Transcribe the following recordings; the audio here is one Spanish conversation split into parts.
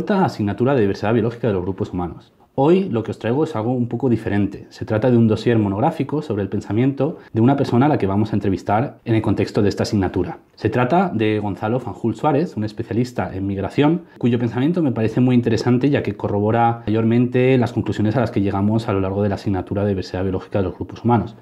vuelta a asignatura de diversidad biológica de los grupos humanos. Hoy lo que os traigo es algo un poco diferente. Se trata de un dossier monográfico sobre el pensamiento de una persona a la que vamos a entrevistar en el contexto de esta asignatura. Se trata de Gonzalo Fanjul Suárez, un especialista en migración, cuyo pensamiento me parece muy interesante ya que corrobora mayormente las conclusiones a las que llegamos a lo largo de la asignatura de diversidad biológica de los grupos humanos.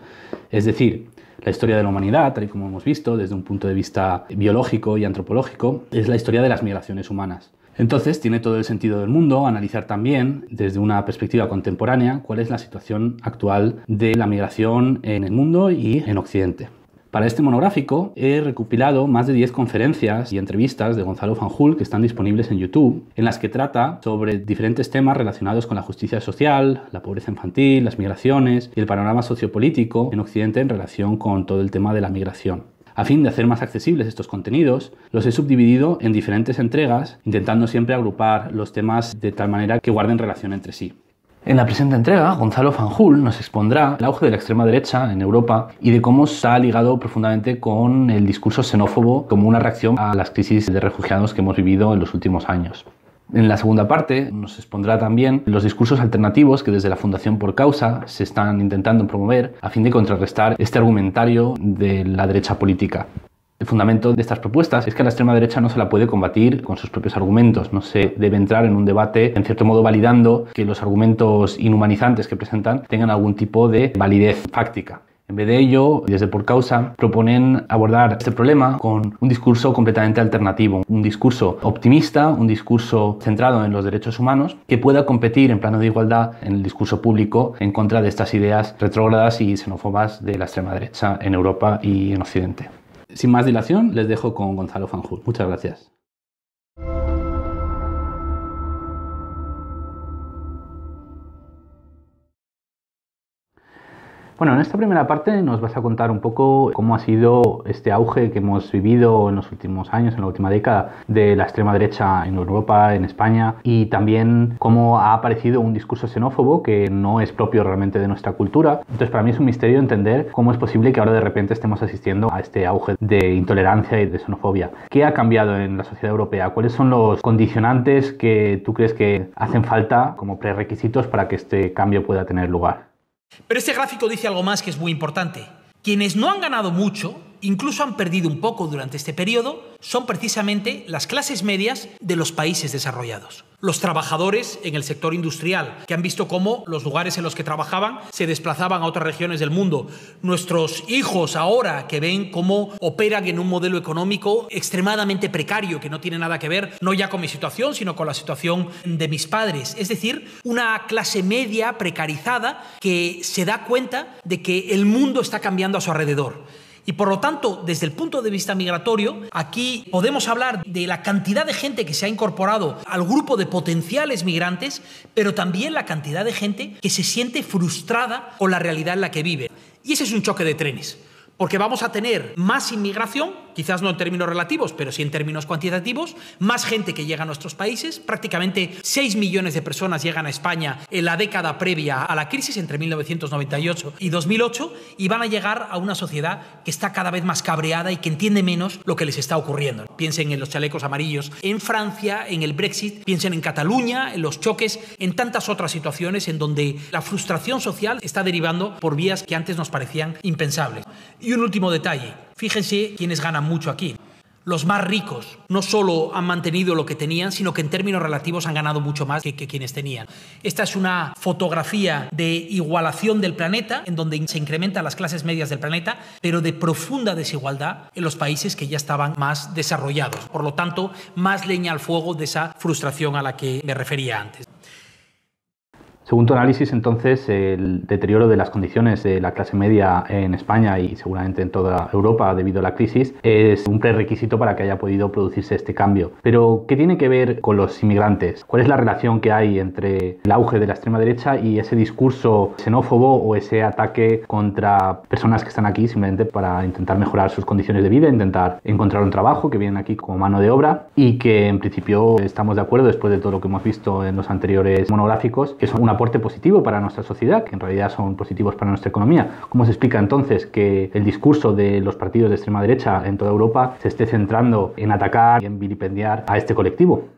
Es decir, la historia de la humanidad, tal y como hemos visto desde un punto de vista biológico y antropológico, es la historia de las migraciones humanas. Entonces, tiene todo el sentido del mundo analizar también, desde una perspectiva contemporánea, cuál es la situación actual de la migración en el mundo y en Occidente. Para este monográfico he recopilado más de 10 conferencias y entrevistas de Gonzalo Fanjul que están disponibles en YouTube, en las que trata sobre diferentes temas relacionados con la justicia social, la pobreza infantil, las migraciones y el panorama sociopolítico en Occidente en relación con todo el tema de la migración. A fin de hacer más accesibles estos contenidos, los he subdividido en diferentes entregas, intentando siempre agrupar los temas de tal manera que guarden relación entre sí. En la presente entrega, Gonzalo Fanjul nos expondrá el auge de la extrema derecha en Europa y de cómo se ha ligado profundamente con el discurso xenófobo como una reacción a las crisis de refugiados que hemos vivido en los últimos años. En la segunda parte nos expondrá también los discursos alternativos que desde la Fundación Por Causa se están intentando promover a fin de contrarrestar este argumentario de la derecha política. El fundamento de estas propuestas es que a la extrema derecha no se la puede combatir con sus propios argumentos, no se debe entrar en un debate en cierto modo validando que los argumentos inhumanizantes que presentan tengan algún tipo de validez fáctica. En vez de ello, desde Por Causa proponen abordar este problema con un discurso completamente alternativo, un discurso optimista, un discurso centrado en los derechos humanos que pueda competir en plano de igualdad en el discurso público en contra de estas ideas retrógradas y xenófobas de la extrema derecha en Europa y en Occidente. Sin más dilación, les dejo con Gonzalo Fanjul. Muchas gracias. Bueno, en esta primera parte nos vas a contar un poco cómo ha sido este auge que hemos vivido en los últimos años, en la última década, de la extrema derecha en Europa, en España, y también cómo ha aparecido un discurso xenófobo que no es propio realmente de nuestra cultura. Entonces, para mí es un misterio entender cómo es posible que ahora de repente estemos asistiendo a este auge de intolerancia y de xenofobia. ¿Qué ha cambiado en la sociedad europea? ¿Cuáles son los condicionantes que tú crees que hacen falta como prerequisitos para que este cambio pueda tener lugar? Pero este gráfico dice algo más que es muy importante. Quienes no han ganado mucho, incluso han perdido un poco durante este periodo, son precisamente las clases medias de los países desarrollados. Los trabajadores en el sector industrial, que han visto cómo los lugares en los que trabajaban se desplazaban a otras regiones del mundo. Nuestros hijos ahora, que ven cómo operan en un modelo económico extremadamente precario, que no tiene nada que ver no ya con mi situación, sino con la situación de mis padres. Es decir, una clase media precarizada que se da cuenta de que el mundo está cambiando a su alrededor. Y por lo tanto, desde el punto de vista migratorio, aquí podemos hablar de la cantidad de gente que se ha incorporado al grupo de potenciales migrantes, pero también la cantidad de gente que se siente frustrada con la realidad en la que vive. Y ese es un choque de trenes, porque vamos a tener más inmigración, quizás no en términos relativos, pero sí en términos cuantitativos, más gente que llega a nuestros países. Prácticamente 6 millones de personas llegan a España en la década previa a la crisis, entre 1998 y 2008, y van a llegar a una sociedad que está cada vez más cabreada y que entiende menos lo que les está ocurriendo. Piensen en los chalecos amarillos en Francia, en el Brexit, piensen en Cataluña, en los choques, en tantas otras situaciones en donde la frustración social está derivando por vías que antes nos parecían impensables. Y un último detalle. Fíjense quiénes ganan mucho aquí. Los más ricos no solo han mantenido lo que tenían, sino que en términos relativos han ganado mucho más que quienes tenían. Esta es una fotografía de igualación del planeta, en donde se incrementan las clases medias del planeta, pero de profunda desigualdad en los países que ya estaban más desarrollados. Por lo tanto, más leña al fuego de esa frustración a la que me refería antes. Según tu análisis, entonces, el deterioro de las condiciones de la clase media en España y seguramente en toda Europa debido a la crisis es un prerequisito para que haya podido producirse este cambio. Pero, ¿qué tiene que ver con los inmigrantes? ¿Cuál es la relación que hay entre el auge de la extrema derecha y ese discurso xenófobo o ese ataque contra personas que están aquí simplemente para intentar mejorar sus condiciones de vida, intentar encontrar un trabajo, que vienen aquí como mano de obra y que en principio estamos de acuerdo, después de todo lo que hemos visto en los anteriores monográficos, que son un aporte positivo para nuestra sociedad, que en realidad son positivos para nuestra economía? ¿Cómo se explica entonces que el discurso de los partidos de extrema derecha en toda Europa se esté centrando en atacar y en vilipendiar a este colectivo?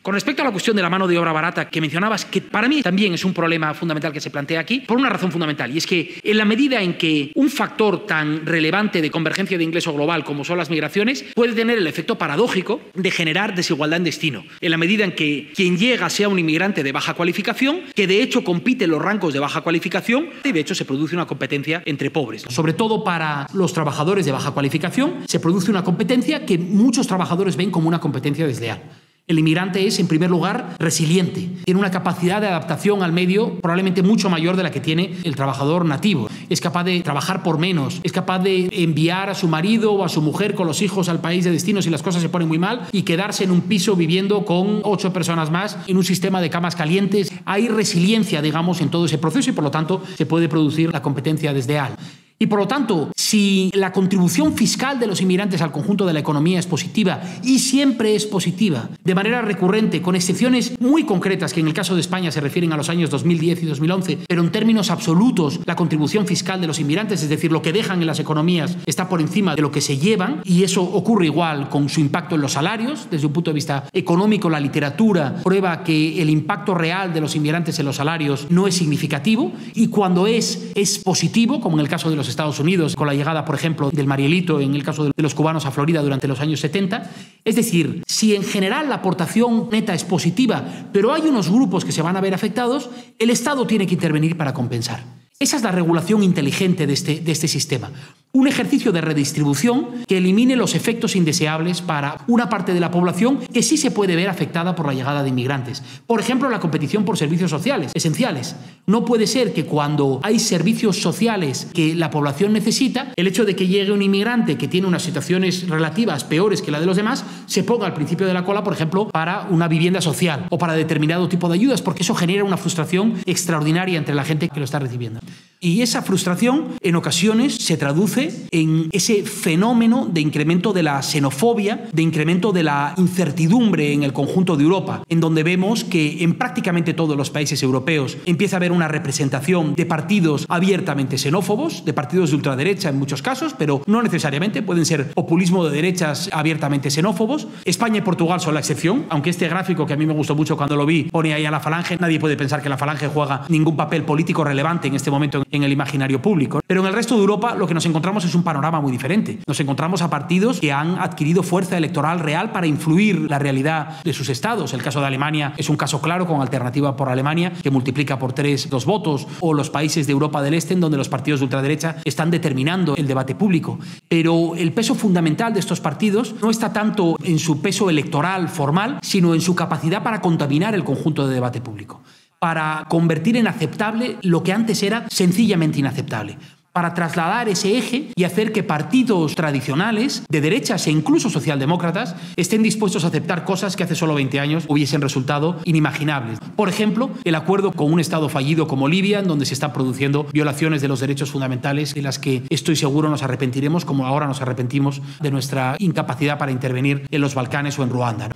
Con respecto a la cuestión de la mano de obra barata que mencionabas, que para mí también es un problema fundamental que se plantea aquí, por una razón fundamental, y es que en la medida en que un factor tan relevante de convergencia de ingreso global como son las migraciones puede tener el efecto paradójico de generar desigualdad en destino, en la medida en que quien llega sea un inmigrante de baja cualificación, que de hecho compite en los rangos de baja cualificación y de hecho se produce una competencia entre pobres. Sobre todo para los trabajadores de baja cualificación se produce una competencia que muchos trabajadores ven como una competencia desleal. El inmigrante es, en primer lugar, resiliente. Tiene una capacidad de adaptación al medio probablemente mucho mayor de la que tiene el trabajador nativo. Es capaz de trabajar por menos, es capaz de enviar a su marido o a su mujer con los hijos al país de destino si las cosas se ponen muy mal y quedarse en un piso viviendo con 8 personas más en un sistema de camas calientes. Hay resiliencia, digamos, en todo ese proceso y, por lo tanto, se puede producir la competencia desleal. Y por lo tanto, si la contribución fiscal de los inmigrantes al conjunto de la economía es positiva, y siempre es positiva, de manera recurrente, con excepciones muy concretas que en el caso de España se refieren a los años 2010 y 2011, pero en términos absolutos la contribución fiscal de los inmigrantes, es decir, lo que dejan en las economías, está por encima de lo que se llevan, y eso ocurre igual con su impacto en los salarios. Desde un punto de vista económico, la literatura prueba que el impacto real de los inmigrantes en los salarios no es significativo, y cuando es positivo, como en el caso de los Estados Unidos, con la llegada, por ejemplo, del Marielito, en el caso de los cubanos a Florida durante los años 70. Es decir, si en general la aportación neta es positiva, pero hay unos grupos que se van a ver afectados, el Estado tiene que intervenir para compensar. Esa es la regulación inteligente de este sistema. Un ejercicio de redistribución que elimine los efectos indeseables para una parte de la población que sí se puede ver afectada por la llegada de inmigrantes. Por ejemplo, la competición por servicios sociales esenciales. No puede ser que cuando hay servicios sociales que la población necesita, el hecho de que llegue un inmigrante que tiene unas situaciones relativas peores que la de los demás, se ponga al principio de la cola, por ejemplo, para una vivienda social o para determinado tipo de ayudas, porque eso genera una frustración extraordinaria entre la gente que lo está recibiendo. Y esa frustración en ocasiones se traduce en ese fenómeno de incremento de la xenofobia, de incremento de la incertidumbre en el conjunto de Europa, en donde vemos que en prácticamente todos los países europeos empieza a haber una representación de partidos abiertamente xenófobos, de partidos de ultraderecha en muchos casos, pero no necesariamente, pueden ser populismo de derechas abiertamente xenófobos. España y Portugal son la excepción, aunque este gráfico, que a mí me gustó mucho cuando lo vi, pone ahí a la Falange. Nadie puede pensar que la Falange juega ningún papel político relevante en este momento en el imaginario público. Pero en el resto de Europa lo que nos encontramos es un panorama muy diferente. Nos encontramos a partidos que han adquirido fuerza electoral real para influir la realidad de sus estados. El caso de Alemania es un caso claro, con Alternativa por Alemania, que multiplica por 3 los votos, o los países de Europa del Este, en donde los partidos de ultraderecha están determinando el debate público. Pero el peso fundamental de estos partidos no está tanto en su peso electoral formal, sino en su capacidad para contaminar el conjunto de debate público, para convertir en aceptable lo que antes era sencillamente inaceptable, para trasladar ese eje y hacer que partidos tradicionales, de derechas e incluso socialdemócratas, estén dispuestos a aceptar cosas que hace solo 20 años hubiesen resultado inimaginables. Por ejemplo, el acuerdo con un Estado fallido como Libia, en donde se están produciendo violaciones de los derechos fundamentales, de las que estoy seguro nos arrepentiremos, como ahora nos arrepentimos de nuestra incapacidad para intervenir en los Balcanes o en Ruanda.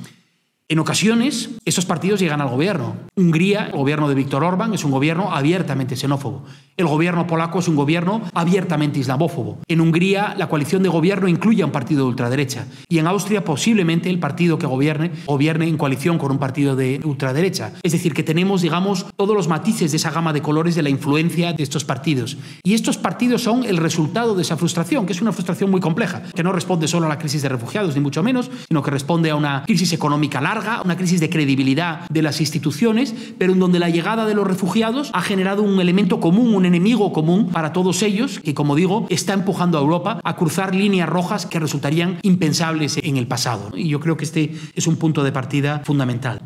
En ocasiones, esos partidos llegan al gobierno. Hungría, el gobierno de Viktor Orbán, es un gobierno abiertamente xenófobo. El gobierno polaco es un gobierno abiertamente islamófobo. En Hungría, la coalición de gobierno incluye a un partido de ultraderecha. Y en Austria, posiblemente el partido que gobierne en coalición con un partido de ultraderecha. Es decir, que tenemos, digamos, todos los matices de esa gama de colores de la influencia de estos partidos. Y estos partidos son el resultado de esa frustración, que es una frustración muy compleja, que no responde solo a la crisis de refugiados, ni mucho menos, sino que responde a una crisis económica larga, una crisis de credibilidad de las instituciones, pero en donde la llegada de los refugiados ha generado un elemento común, un enemigo común para todos ellos, que, como digo, está empujando a Europa a cruzar líneas rojas que resultarían impensables en el pasado. Y yo creo que este es un punto de partida fundamental.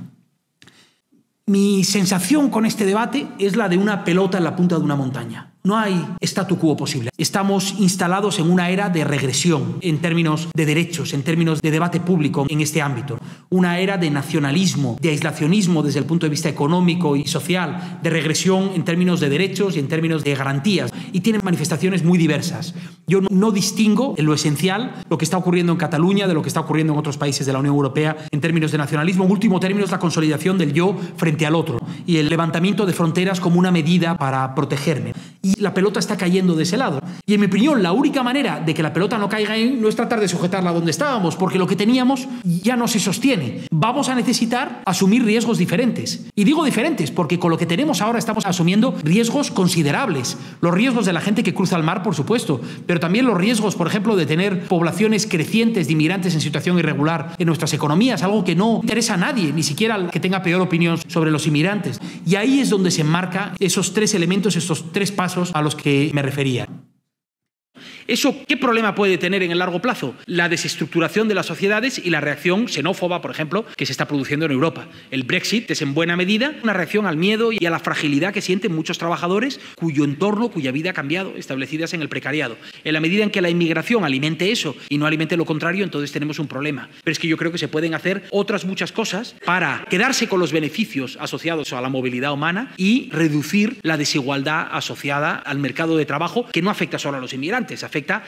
Mi sensación con este debate es la de una pelota en la punta de una montaña. No hay statu quo posible. Estamos instalados en una era de regresión en términos de derechos, en términos de debate público en este ámbito. Una era de nacionalismo, de aislacionismo desde el punto de vista económico y social, de regresión en términos de derechos y en términos de garantías. Y tiene manifestaciones muy diversas. Yo no distingo en lo esencial lo que está ocurriendo en Cataluña de lo que está ocurriendo en otros países de la Unión Europea en términos de nacionalismo. En último término es la consolidación del yo frente al otro y el levantamiento de fronteras como una medida para protegerme. y la pelota está cayendo de ese lado. Y en mi opinión, la única manera de que la pelota no caiga ahí no es tratar de sujetarla donde estábamos, porque lo que teníamos ya no se sostiene. Vamos a necesitar asumir riesgos diferentes. Y digo diferentes porque con lo que tenemos ahora estamos asumiendo riesgos considerables. Los riesgos de la gente que cruza el mar, por supuesto, pero también los riesgos, por ejemplo, de tener poblaciones crecientes de inmigrantes en situación irregular en nuestras economías, algo que no interesa a nadie, ni siquiera al que tenga peor opinión sobre los inmigrantes. Y ahí es donde se enmarcan esos tres elementos, estos tres pasos a los que me refería. ¿Eso qué problema puede tener en el largo plazo? La desestructuración de las sociedades y la reacción xenófoba, por ejemplo, que se está produciendo en Europa. El Brexit es en buena medida una reacción al miedo y a la fragilidad que sienten muchos trabajadores cuyo entorno, cuya vida ha cambiado, establecidas en el precariado. En la medida en que la inmigración alimente eso y no alimente lo contrario, entonces tenemos un problema. Pero es que yo creo que se pueden hacer otras muchas cosas para quedarse con los beneficios asociados a la movilidad humana y reducir la desigualdad asociada al mercado de trabajo, que no afecta solo a los inmigrantes,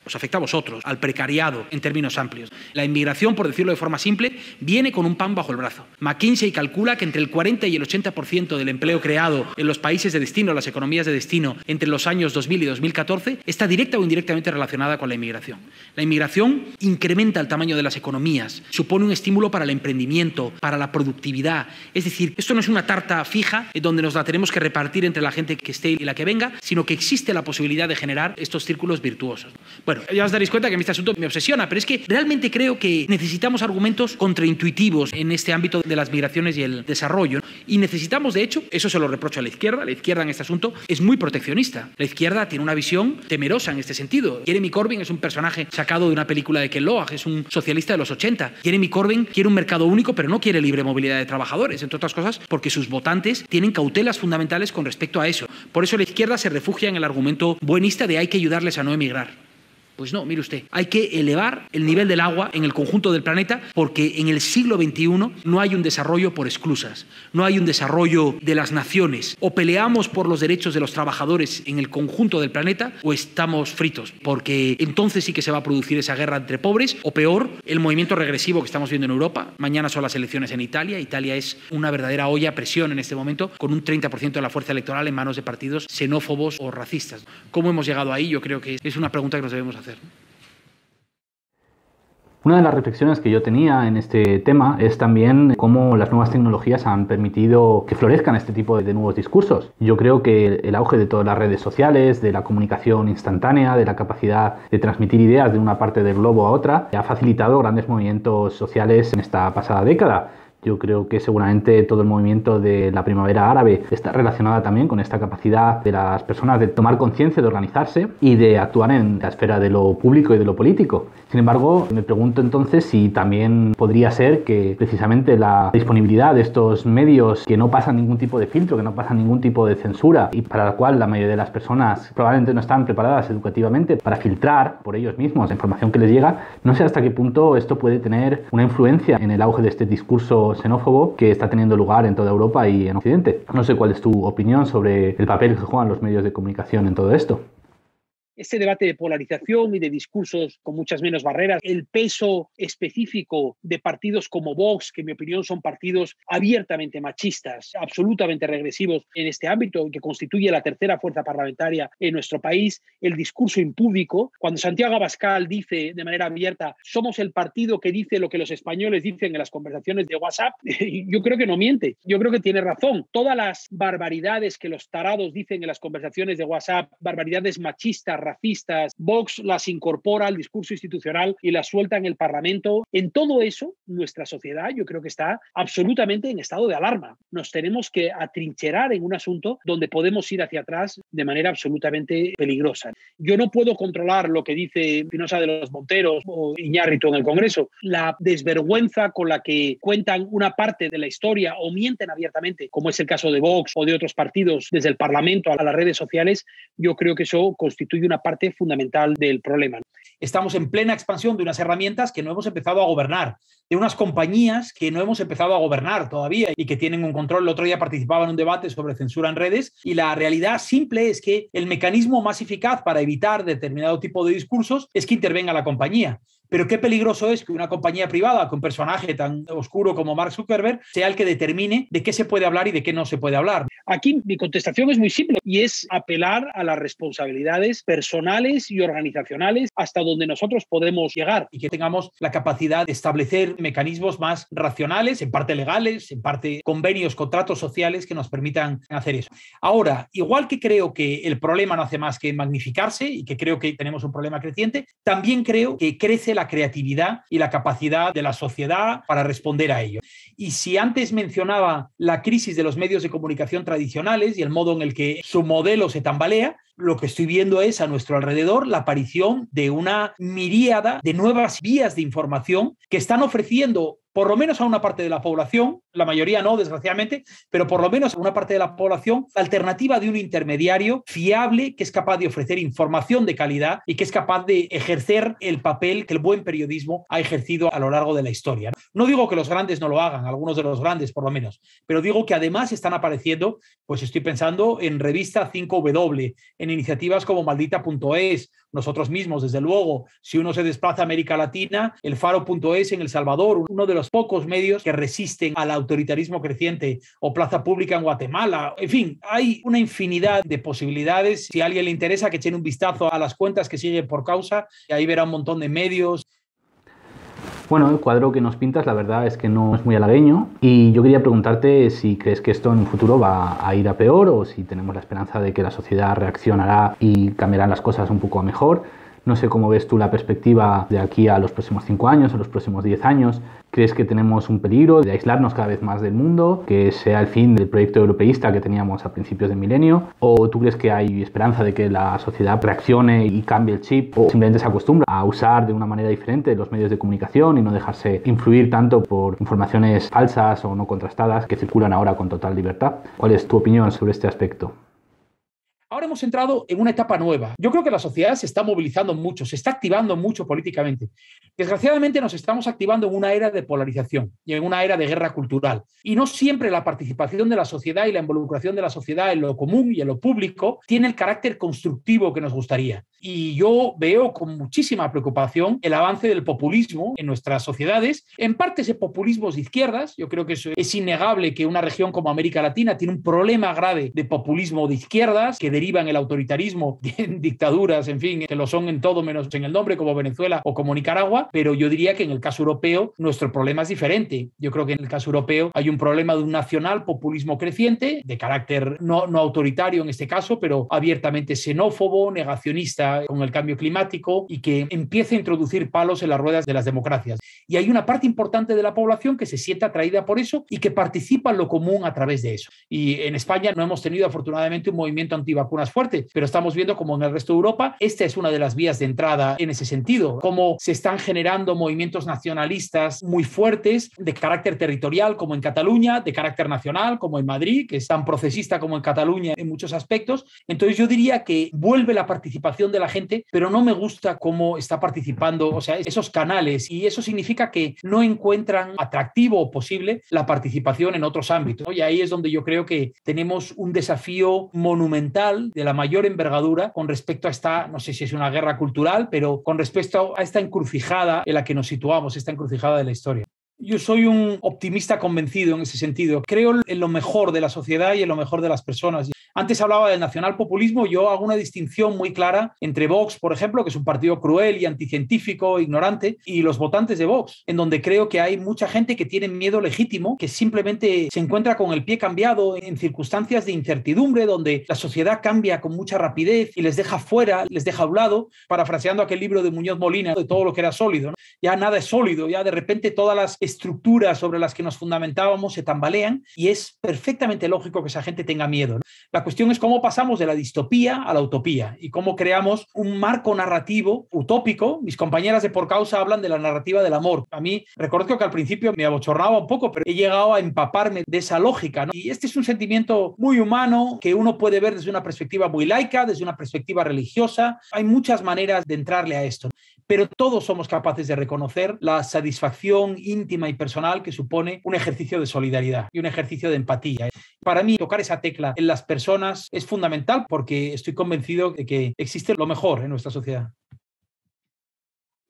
os afecta a vosotros, al precariado en términos amplios. La inmigración, por decirlo de forma simple, viene con un pan bajo el brazo. McKinsey calcula que entre el 40 y el 80% del empleo creado en los países de destino, las economías de destino, entre los años 2000 y 2014, está directa o indirectamente relacionada con la inmigración. La inmigración incrementa el tamaño de las economías, supone un estímulo para el emprendimiento, para la productividad. Es decir, esto no es una tarta fija donde nos la tenemos que repartir entre la gente que esté y la que venga, sino que existe la posibilidad de generar estos círculos virtuosos. Bueno, ya os daréis cuenta que a mí este asunto me obsesiona, pero es que realmente creo que necesitamos argumentos contraintuitivos en este ámbito de las migraciones y el desarrollo. Y necesitamos, de hecho, eso se lo reprocho a la izquierda en este asunto es muy proteccionista. La izquierda tiene una visión temerosa en este sentido. Jeremy Corbyn es un personaje sacado de una película de Ken Loach, es un socialista de los 80. Jeremy Corbyn quiere un mercado único, pero no quiere libre movilidad de trabajadores, entre otras cosas porque sus votantes tienen cautelas fundamentales con respecto a eso. Por eso la izquierda se refugia en el argumento buenista de hay que ayudarles a no emigrar. Pues no, mire usted, hay que elevar el nivel del agua en el conjunto del planeta porque en el siglo XXI no hay un desarrollo por exclusas, no hay un desarrollo de las naciones. O peleamos por los derechos de los trabajadores en el conjunto del planeta o estamos fritos, porque entonces sí que se va a producir esa guerra entre pobres o peor, el movimiento regresivo que estamos viendo en Europa. Mañana son las elecciones en Italia. Italia es una verdadera olla a presión en este momento con un 30% de la fuerza electoral en manos de partidos xenófobos o racistas. ¿Cómo hemos llegado ahí? Yo creo que es una pregunta que nos debemos hacer. Una de las reflexiones que yo tenía en este tema es también cómo las nuevas tecnologías han permitido que florezcan este tipo de nuevos discursos. Yo creo que el auge de todas las redes sociales, de la comunicación instantánea, de la capacidad de transmitir ideas de una parte del globo a otra, ha facilitado grandes movimientos sociales en esta pasada década. Yo creo que seguramente todo el movimiento de la primavera árabe está relacionada también con esta capacidad de las personas de tomar conciencia, de organizarse y de actuar en la esfera de lo público y de lo político. Sin embargo, me pregunto entonces si también podría ser que precisamente la disponibilidad de estos medios que no pasan ningún tipo de filtro, que no pasan ningún tipo de censura y para la cual la mayoría de las personas probablemente no están preparadas educativamente para filtrar por ellos mismos la información que les llega, no sé hasta qué punto esto puede tener una influencia en el auge de este discurso xenófobo que está teniendo lugar en toda Europa y en Occidente. No sé cuál es tu opinión sobre el papel que juegan los medios de comunicación en todo esto. Este debate de polarización y de discursos con muchas menos barreras, el peso específico de partidos como Vox, que en mi opinión son partidos abiertamente machistas, absolutamente regresivos en este ámbito, que constituye la tercera fuerza parlamentaria en nuestro país, el discurso impúdico, cuando Santiago Abascal dice de manera abierta, somos el partido que dice lo que los españoles dicen en las conversaciones de WhatsApp, yo creo que no miente, yo creo que tiene razón. Todas las barbaridades que los tarados dicen en las conversaciones de WhatsApp, barbaridades machistas, racistas, Vox las incorpora al discurso institucional y las suelta en el Parlamento. En todo eso, nuestra sociedad yo creo que está absolutamente en estado de alarma. Nos tenemos que atrincherar en un asunto donde podemos ir hacia atrás de manera absolutamente peligrosa. Yo no puedo controlar lo que dice Espinosa de los Monteros o Iñárritu en el Congreso, la desvergüenza con la que cuentan una parte de la historia o mienten abiertamente, como es el caso de Vox o de otros partidos desde el Parlamento a las redes sociales. Yo creo que eso constituye una parte fundamental del problema. Estamos en plena expansión de unas herramientas que no hemos empezado a gobernar, de unas compañías que no hemos empezado a gobernar todavía y que tienen un control. El otro día participaba en un debate sobre censura en redes y la realidad simple es que el mecanismo más eficaz para evitar determinado tipo de discursos es que intervenga la compañía. Pero qué peligroso es que una compañía privada, con un personaje tan oscuro como Mark Zuckerberg, sea el que determine de qué se puede hablar y de qué no se puede hablar. Aquí mi contestación es muy simple y es apelar a las responsabilidades personales y organizacionales hasta donde nosotros podemos llegar. Y que tengamos la capacidad de establecer mecanismos más racionales, en parte legales, en parte convenios, contratos sociales que nos permitan hacer eso. Ahora, igual que creo que el problema no hace más que magnificarse y que creo que tenemos un problema creciente, también creo que crece la creatividad y la capacidad de la sociedad para responder a ello. Y si antes mencionaba la crisis de los medios de comunicación tradicionales y el modo en el que su modelo se tambalea, lo que estoy viendo es a nuestro alrededor la aparición de una miríada de nuevas vías de información que están ofreciendo por lo menos a una parte de la población, la mayoría no, desgraciadamente, pero por lo menos a una parte de la población, la alternativa de un intermediario fiable que es capaz de ofrecer información de calidad y que es capaz de ejercer el papel que el buen periodismo ha ejercido a lo largo de la historia. No digo que los grandes no lo hagan, algunos de los grandes por lo menos, pero digo que además están apareciendo, pues estoy pensando en revista 5W, en iniciativas como Maldita.es, nosotros mismos, desde luego, si uno se desplaza a América Latina, el Faro.es en El Salvador, uno de los pocos medios que resisten al autoritarismo creciente, o Plaza Pública en Guatemala. En fin, hay una infinidad de posibilidades. Si a alguien le interesa, que echen un vistazo a las cuentas que siguen por causa, y ahí verá un montón de medios. Bueno, el cuadro que nos pintas la verdad es que no es muy halagüeño y yo quería preguntarte si crees que esto en un futuro va a ir a peor o si tenemos la esperanza de que la sociedad reaccionará y cambiarán las cosas un poco a mejor. No sé cómo ves tú la perspectiva de aquí a los próximos 5 años o los próximos 10 años. ¿Crees que tenemos un peligro de aislarnos cada vez más del mundo, que sea el fin del proyecto europeísta que teníamos a principios del milenio? ¿O tú crees que hay esperanza de que la sociedad reaccione y cambie el chip o simplemente se acostumbra a usar de una manera diferente los medios de comunicación y no dejarse influir tanto por informaciones falsas o no contrastadas que circulan ahora con total libertad? ¿Cuál es tu opinión sobre este aspecto? Ahora hemos entrado en una etapa nueva. Yo creo que la sociedad se está movilizando mucho, se está activando mucho políticamente. Desgraciadamente nos estamos activando en una era de polarización y en una era de guerra cultural. Y no siempre la participación de la sociedad y la involucración de la sociedad en lo común y en lo público tiene el carácter constructivo que nos gustaría. Y yo veo con muchísima preocupación el avance del populismo en nuestras sociedades. En parte ese populismo de izquierdas. Yo creo que eso es innegable, que una región como América Latina tiene un problema grave de populismo de izquierdas que deriva en el autoritarismo, en dictaduras, en fin, que lo son en todo menos en el nombre, como Venezuela o como Nicaragua, pero yo diría que en el caso europeo nuestro problema es diferente. Yo creo que en el caso europeo hay un problema de un nacional populismo creciente, de carácter no autoritario en este caso, pero abiertamente xenófobo, negacionista con el cambio climático y que empieza a introducir palos en las ruedas de las democracias. Y hay una parte importante de la población que se siente atraída por eso y que participa en lo común a través de eso. Y en España no hemos tenido afortunadamente un movimiento antivacunas fuerte, pero estamos viendo como en el resto de Europa esta es una de las vías de entrada en ese sentido, cómo se están generando movimientos nacionalistas muy fuertes de carácter territorial como en Cataluña, de carácter nacional como en Madrid, que es tan procesista como en Cataluña en muchos aspectos. Entonces yo diría que vuelve la participación de la gente, pero no me gusta cómo está participando, o sea, esos canales, y eso significa que no encuentran atractivo o posible la participación en otros ámbitos, ¿no? Y ahí es donde yo creo que tenemos un desafío monumental de la mayor envergadura con respecto a esta, no sé si es una guerra cultural, pero con respecto a esta encrucijada en la que nos situamos, esta encrucijada de la historia. Yo soy un optimista convencido en ese sentido. Creo en lo mejor de la sociedad y en lo mejor de las personas. Antes hablaba del nacionalpopulismo. Yo hago una distinción muy clara entre Vox, por ejemplo, que es un partido cruel y anticientífico, ignorante, y los votantes de Vox, en donde creo que hay mucha gente que tiene miedo legítimo, que simplemente se encuentra con el pie cambiado en circunstancias de incertidumbre, donde la sociedad cambia con mucha rapidez y les deja fuera, les deja a un lado, parafraseando aquel libro de Muñoz Molina, de todo lo que era sólido, ¿no? Ya nada es sólido, ya de repente todas las estructuras sobre las que nos fundamentábamos se tambalean y es perfectamente lógico que esa gente tenga miedo, ¿no? La cuestión es cómo pasamos de la distopía a la utopía y cómo creamos un marco narrativo utópico. Mis compañeras de Por Causa hablan de la narrativa del amor. A mí reconozco que al principio me abochornaba un poco, pero he llegado a empaparme de esa lógica, ¿no? Y este es un sentimiento muy humano que uno puede ver desde una perspectiva muy laica, desde una perspectiva religiosa. Hay muchas maneras de entrarle a esto, pero todos somos capaces de reconocer la satisfacción íntima y personal que supone un ejercicio de solidaridad y un ejercicio de empatía. Para mí, tocar esa tecla en las personas es fundamental porque estoy convencido de que existe lo mejor en nuestra sociedad.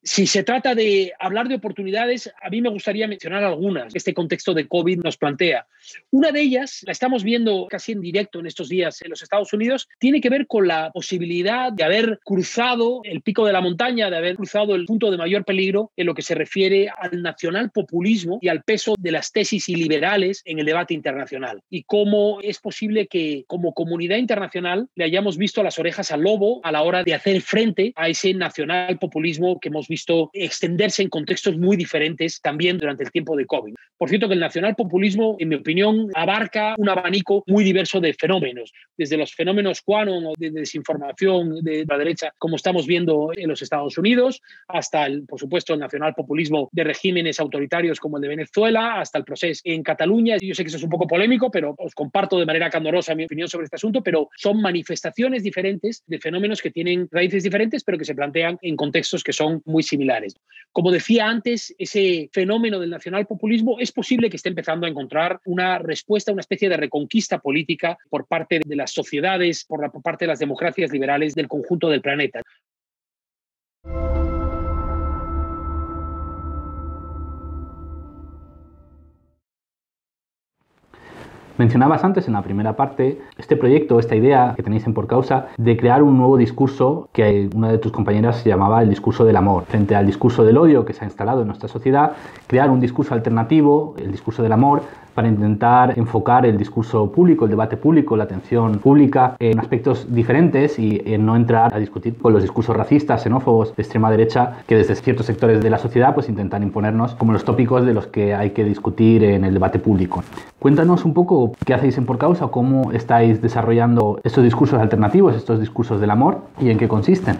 Si se trata de hablar de oportunidades, a mí me gustaría mencionar algunas que este contexto de COVID nos plantea. Una de ellas, la estamos viendo casi en directo en estos días en los Estados Unidos, tiene que ver con la posibilidad de haber cruzado el pico de la montaña, de haber cruzado el punto de mayor peligro en lo que se refiere al nacionalpopulismo y al peso de las tesis iliberales en el debate internacional. Y cómo es posible que como comunidad internacional le hayamos visto las orejas al lobo a la hora de hacer frente a ese nacionalpopulismo que hemos visto extenderse en contextos muy diferentes también durante el tiempo de COVID. Por cierto, que el nacionalpopulismo, en mi opinión, abarca un abanico muy diverso de fenómenos, desde los fenómenos QAnon o de desinformación de la derecha, como estamos viendo en los Estados Unidos, hasta, por supuesto, el nacionalpopulismo de regímenes autoritarios como el de Venezuela, hasta el proceso en Cataluña. Yo sé que eso es un poco polémico, pero os comparto de manera candorosa mi opinión sobre este asunto, pero son manifestaciones diferentes de fenómenos que tienen raíces diferentes, pero que se plantean en contextos que son muy similares. Como decía antes, ese fenómeno del nacionalpopulismo es posible que esté empezando a encontrar una respuesta, una especie de reconquista política por parte de las sociedades, por parte de las democracias liberales del conjunto del planeta. Mencionabas antes en la primera parte este proyecto, esta idea que tenéis en Por Causa de crear un nuevo discurso que una de tus compañeras llamaba el discurso del amor. Frente al discurso del odio que se ha instalado en nuestra sociedad, crear un discurso alternativo, el discurso del amor, para intentar enfocar el discurso público, el debate público, la atención pública en aspectos diferentes y en no entrar a discutir con los discursos racistas, xenófobos de extrema derecha que desde ciertos sectores de la sociedad pues intentan imponernos como los tópicos de los que hay que discutir en el debate público. Cuéntanos un poco qué hacéis en Por Causa, cómo estáis desarrollando estos discursos alternativos, estos discursos del amor y en qué consisten.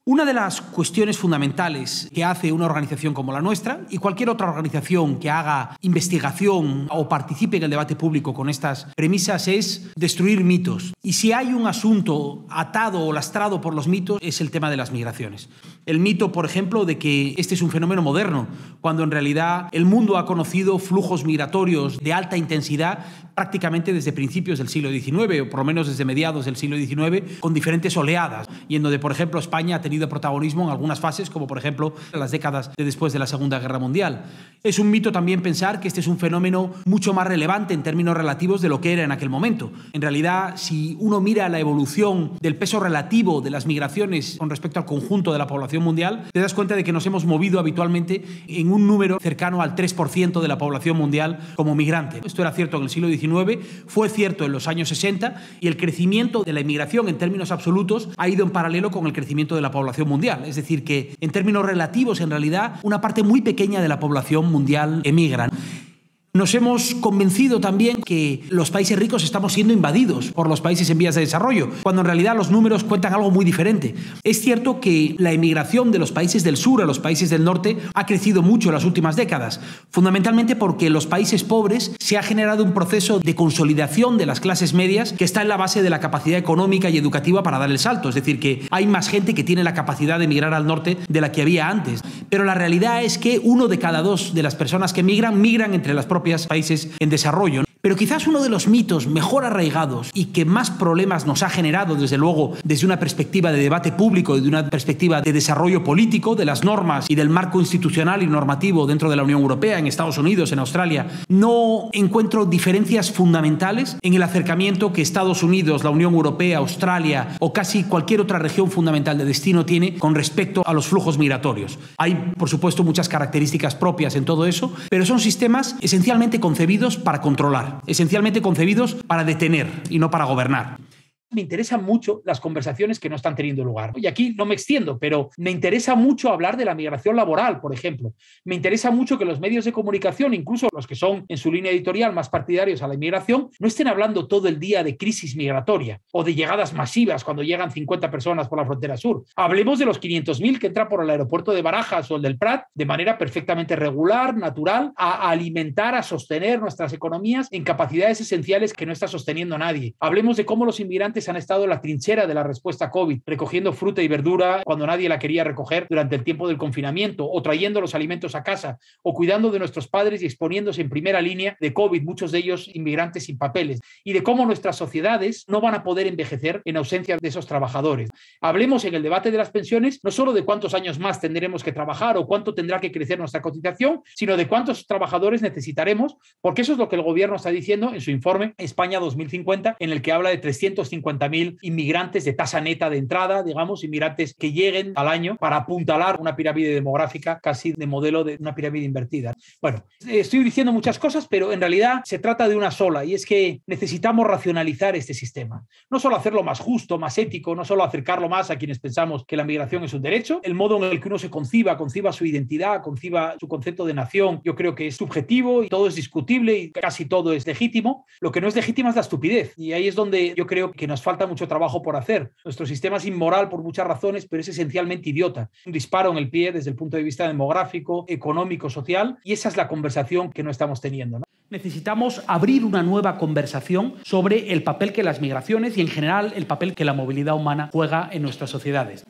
Una de las cuestiones fundamentales que hace una organización como la nuestra y cualquier otra organización que haga investigación o participe en el debate público con estas premisas es destruir mitos. Y si hay un asunto atado o lastrado por los mitos es el tema de las migraciones. El mito, por ejemplo, de que este es un fenómeno moderno, cuando en realidad el mundo ha conocido flujos migratorios de alta intensidad prácticamente desde principios del siglo XIX, o por lo menos desde mediados del siglo XIX, con diferentes oleadas, y en donde, por ejemplo, España ha tenido protagonismo en algunas fases, como por ejemplo en las décadas de después de la Segunda Guerra Mundial. Es un mito también pensar que este es un fenómeno mucho más relevante en términos relativos de lo que era en aquel momento. En realidad, si uno mira la evolución del peso relativo de las migraciones con respecto al conjunto de la población mundial, te das cuenta de que nos hemos movido habitualmente en un número cercano al 3% de la población mundial como migrante. Esto era cierto en el siglo XIX, fue cierto en los años 60, y el crecimiento de la inmigración en términos absolutos ha ido en paralelo con el crecimiento de la población mundial. Es decir, que en términos relativos, en realidad, una parte muy pequeña de la población mundial emigra. Nos hemos convencido también que los países ricos estamos siendo invadidos por los países en vías de desarrollo, cuando en realidad los números cuentan algo muy diferente. Es cierto que la emigración de los países del sur a los países del norte ha crecido mucho en las últimas décadas, fundamentalmente porque en los países pobres se ha generado un proceso de consolidación de las clases medias que está en la base de la capacidad económica y educativa para dar el salto. Es decir, que hay más gente que tiene la capacidad de emigrar al norte de la que había antes. Pero la realidad es que 1 de cada 2 de las personas que migran entre las propias países en desarrollo. Pero quizás uno de los mitos mejor arraigados y que más problemas nos ha generado, desde luego, desde una perspectiva de debate público, desde una perspectiva de desarrollo político, de las normas y del marco institucional y normativo dentro de la Unión Europea, en Estados Unidos, en Australia, no encuentro diferencias fundamentales en el acercamiento que Estados Unidos, la Unión Europea, Australia o casi cualquier otra región fundamental de destino tiene con respecto a los flujos migratorios. Hay, por supuesto, muchas características propias en todo eso, pero son sistemas esencialmente concebidos para controlar, esencialmente concebidos para detener y no para gobernar. Me interesan mucho las conversaciones que no están teniendo lugar. Y aquí no me extiendo, pero me interesa mucho hablar de la migración laboral, por ejemplo. Me interesa mucho que los medios de comunicación, incluso los que son en su línea editorial más partidarios a la inmigración, no estén hablando todo el día de crisis migratoria o de llegadas masivas cuando llegan 50 personas por la frontera sur. Hablemos de los 500.000 que entran por el aeropuerto de Barajas o el del Prat de manera perfectamente regular, natural, a alimentar, a sostener nuestras economías en capacidades esenciales que no está sosteniendo nadie. Hablemos de cómo los inmigrantes inmigrantes han estado en la trinchera de la respuesta COVID, recogiendo fruta y verdura cuando nadie la quería recoger durante el tiempo del confinamiento, o trayendo los alimentos a casa, o cuidando de nuestros padres y exponiéndose en primera línea de COVID, muchos de ellos inmigrantes sin papeles, y de cómo nuestras sociedades no van a poder envejecer en ausencia de esos trabajadores. Hablemos en el debate de las pensiones no solo de cuántos años más tendremos que trabajar o cuánto tendrá que crecer nuestra cotización, sino de cuántos trabajadores necesitaremos, porque eso es lo que el gobierno está diciendo en su informe España 2050, en el que habla de 350.000 inmigrantes de tasa neta de entrada, digamos, inmigrantes que lleguen al año para apuntalar una pirámide demográfica casi de modelo de una pirámide invertida. Bueno, estoy diciendo muchas cosas, pero en realidad se trata de una sola, y es que necesitamos racionalizar este sistema. No solo hacerlo más justo, más ético, no solo acercarlo más a quienes pensamos que la migración es un derecho, el modo en el que uno se conciba su identidad, conciba su concepto de nación, yo creo que es subjetivo y todo es discutible y casi todo es legítimo. Lo que no es legítimo es la estupidez, y ahí es donde yo creo que nos falta mucho trabajo por hacer. Nuestro sistema es inmoral por muchas razones, pero es esencialmente idiota. Un disparo en el pie desde el punto de vista demográfico, económico, social, y esa es la conversación que no estamos teniendo, ¿no? Necesitamos abrir una nueva conversación sobre el papel que las migraciones y, en general, el papel que la movilidad humana juega en nuestras sociedades.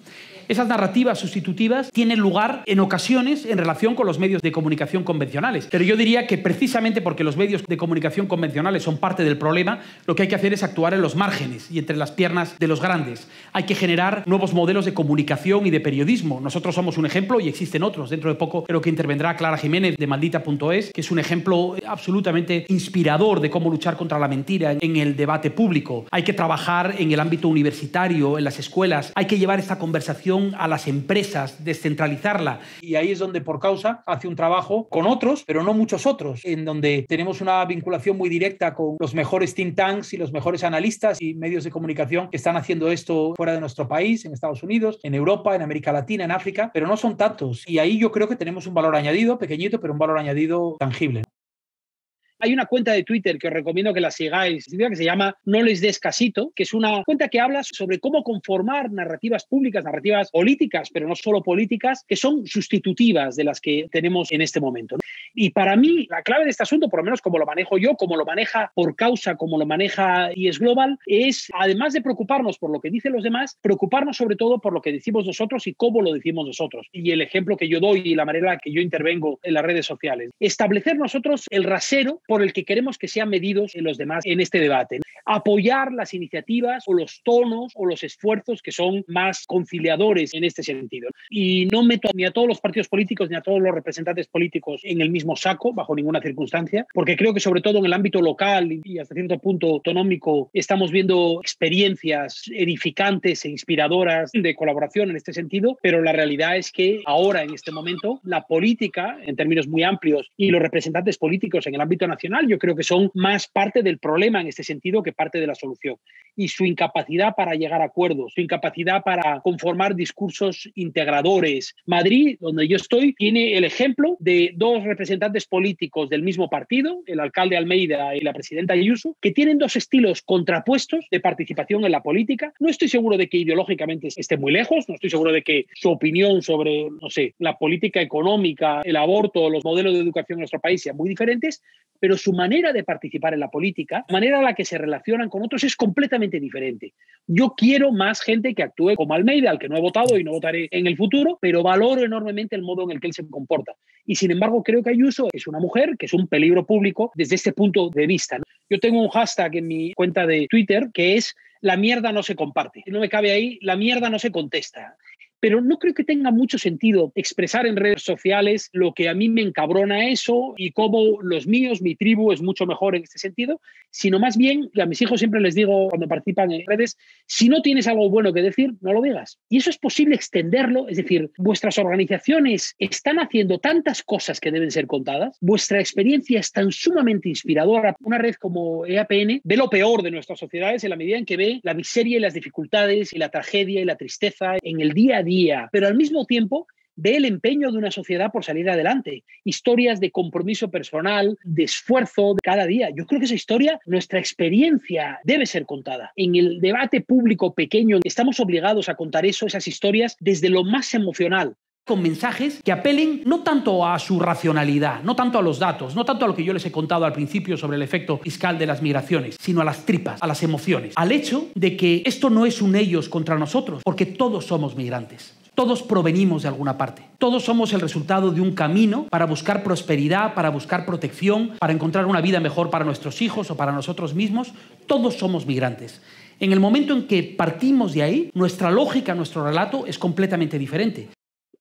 Esas narrativas sustitutivas tienen lugar en ocasiones en relación con los medios de comunicación convencionales. Pero yo diría que precisamente porque los medios de comunicación convencionales son parte del problema, lo que hay que hacer es actuar en los márgenes y entre las piernas de los grandes. Hay que generar nuevos modelos de comunicación y de periodismo. Nosotros somos un ejemplo y existen otros. Dentro de poco creo que intervendrá Clara Jiménez de Maldita.es, que es un ejemplo absolutamente inspirador de cómo luchar contra la mentira en el debate público. Hay que trabajar en el ámbito universitario, en las escuelas. Hay que llevar esta conversación a las empresas, descentralizarla. Y ahí es donde Por Causa hace un trabajo con otros, pero no muchos otros, en donde tenemos una vinculación muy directa con los mejores think tanks y los mejores analistas y medios de comunicación que están haciendo esto fuera de nuestro país, en Estados Unidos, en Europa, en América Latina, en África, pero no son tantos. Y ahí yo creo que tenemos un valor añadido, pequeñito, pero un valor añadido tangible. Hay una cuenta de Twitter que os recomiendo que la sigáis, que se llama No les des casito, que es una cuenta que habla sobre cómo conformar narrativas públicas, narrativas políticas, pero no solo políticas, que son sustitutivas de las que tenemos en este momento, ¿no? Y para mí, la clave de este asunto, por lo menos como lo manejo yo, como lo maneja Por Causa, como lo maneja IS Global, es, además de preocuparnos por lo que dicen los demás, preocuparnos sobre todo por lo que decimos nosotros y cómo lo decimos nosotros. Y el ejemplo que yo doy y la manera que yo intervengo en las redes sociales. Establecer nosotros el rasero por el que queremos que sean medidos los demás en este debate. Apoyar las iniciativas o los tonos o los esfuerzos que son más conciliadores en este sentido. Y no meto ni a todos los partidos políticos ni a todos los representantes políticos en el mismo saco, bajo ninguna circunstancia, porque creo que sobre todo en el ámbito local y hasta cierto punto autonómico estamos viendo experiencias edificantes e inspiradoras de colaboración en este sentido, pero la realidad es que ahora, en este momento, la política, en términos muy amplios, y los representantes políticos en el ámbito nacional, yo creo que son más parte del problema en este sentido que parte de la solución. Y su incapacidad para llegar a acuerdos, su incapacidad para conformar discursos integradores. Madrid, donde yo estoy, tiene el ejemplo de dos representantes políticos del mismo partido, el alcalde Almeida y la presidenta Ayuso, que tienen dos estilos contrapuestos de participación en la política. No estoy seguro de que ideológicamente esté muy lejos, no estoy seguro de que su opinión sobre, no sé, la política económica, el aborto, los modelos de educación en nuestro país sean muy diferentes, pero su manera de participar en la política, la manera en la que se relacionan con otros es completamente diferente. Yo quiero más gente que actúe como Almeida, al que no he votado y no votaré en el futuro, pero valoro enormemente el modo en el que él se comporta. Y sin embargo, creo que Ayuso es una mujer que es un peligro público desde este punto de vista, ¿no? Yo tengo un hashtag en mi cuenta de Twitter que es "la mierda no se comparte". No me cabe ahí, la mierda no se contesta. Pero no creo que tenga mucho sentido expresar en redes sociales lo que a mí me encabrona eso y cómo los míos, mi tribu, es mucho mejor en este sentido, sino más bien, a mis hijos siempre les digo cuando participan en redes, si no tienes algo bueno que decir, no lo digas. Y eso es posible extenderlo, es decir, vuestras organizaciones están haciendo tantas cosas que deben ser contadas, vuestra experiencia es tan sumamente inspiradora. Una red como EAPN ve lo peor de nuestras sociedades en la medida en que ve la miseria y las dificultades y la tragedia y la tristeza en el día a día, pero al mismo tiempo ve el empeño de una sociedad por salir adelante. Historias de compromiso personal, de esfuerzo de cada día. Yo creo que esa historia, nuestra experiencia, debe ser contada. En el debate público pequeño estamos obligados a contar eso, esas historias, desde lo más emocional. con mensajes que apelen no tanto a su racionalidad, no tanto a los datos, no tanto a lo que yo les he contado al principio sobre el efecto fiscal de las migraciones, sino a las tripas, a las emociones, al hecho de que esto no es un ellos contra nosotros, porque todos somos migrantes. Todos provenimos de alguna parte. Todos somos el resultado de un camino para buscar prosperidad, para buscar protección, para encontrar una vida mejor para nuestros hijos o para nosotros mismos. Todos somos migrantes. En el momento en que partimos de ahí, nuestra lógica, nuestro relato es completamente diferente.